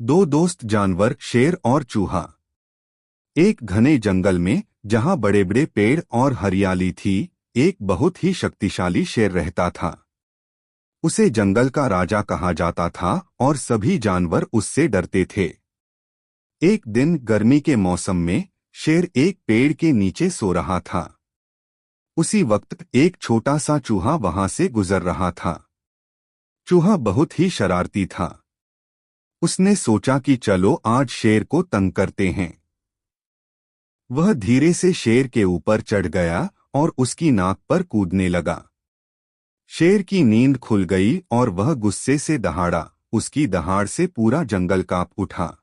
दो दोस्त जानवर, शेर और चूहा। एक घने जंगल में, जहां बड़े बड़े पेड़ और हरियाली थी, एक बहुत ही शक्तिशाली शेर रहता था। उसे जंगल का राजा कहा जाता था और सभी जानवर उससे डरते थे। एक दिन गर्मी के मौसम में शेर एक पेड़ के नीचे सो रहा था। उसी वक्त एक छोटा सा चूहा वहां से गुजर रहा था। चूहा बहुत ही शरारती था। उसने सोचा कि चलो आज शेर को तंग करते हैं। वह धीरे से शेर के ऊपर चढ़ गया और उसकी नाक पर कूदने लगा। शेर की नींद खुल गई और वह गुस्से से दहाड़ा। उसकी दहाड़ से पूरा जंगल कांप उठा।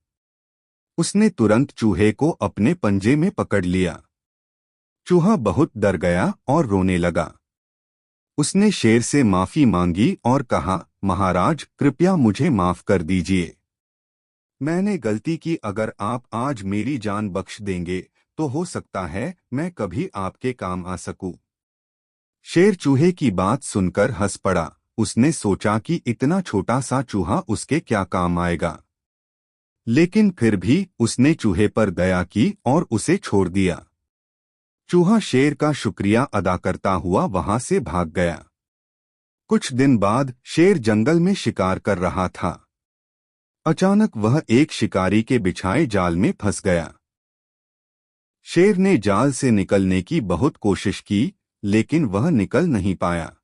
उसने तुरंत चूहे को अपने पंजे में पकड़ लिया। चूहा बहुत डर गया और रोने लगा। उसने शेर से माफी मांगी और कहा, महाराज, कृपया मुझे माफ कर दीजिए। मैंने गलती की। अगर आप आज मेरी जान बख्श देंगे तो हो सकता है मैं कभी आपके काम आ सकूं। शेर चूहे की बात सुनकर हंस पड़ा। उसने सोचा कि इतना छोटा सा चूहा उसके क्या काम आएगा। लेकिन फिर भी उसने चूहे पर दया की और उसे छोड़ दिया। चूहा शेर का शुक्रिया अदा करता हुआ वहां से भाग गया। कुछ दिन बाद शेर जंगल में शिकार कर रहा था। अचानक वह एक शिकारी के बिछाए जाल में फंस गया। शेर ने जाल से निकलने की बहुत कोशिश की, लेकिन वह निकल नहीं पाया।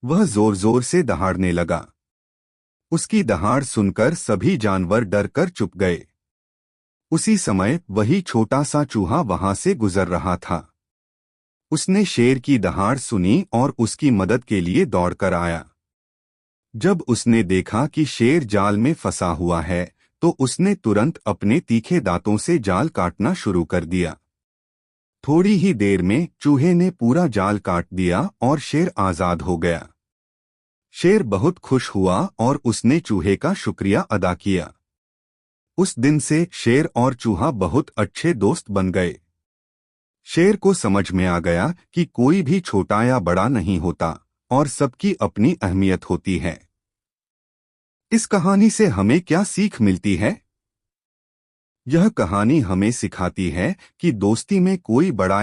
वह जोर जोर से दहाड़ने लगा। उसकी दहाड़ सुनकर सभी जानवर डरकर चुप गए। उसी समय वही छोटा सा चूहा वहां से गुजर रहा था। उसने शेर की दहाड़ सुनी और उसकी मदद के लिए दौड़कर आया। जब उसने देखा कि शेर जाल में फंसा हुआ है, तो उसने तुरंत अपने तीखे दांतों से जाल काटना शुरू कर दिया। थोड़ी ही देर में चूहे ने पूरा जाल काट दिया और शेर आजाद हो गया। शेर बहुत खुश हुआ और उसने चूहे का शुक्रिया अदा किया। उस दिन से शेर और चूहा बहुत अच्छे दोस्त बन गए। शेर को समझ में आ गया कि कोई भी छोटा या बड़ा नहीं होता और सबकी अपनी अहमियत होती है। इस कहानी से हमें क्या सीख मिलती है? यह कहानी हमें सिखाती है कि दोस्ती में कोई बड़ा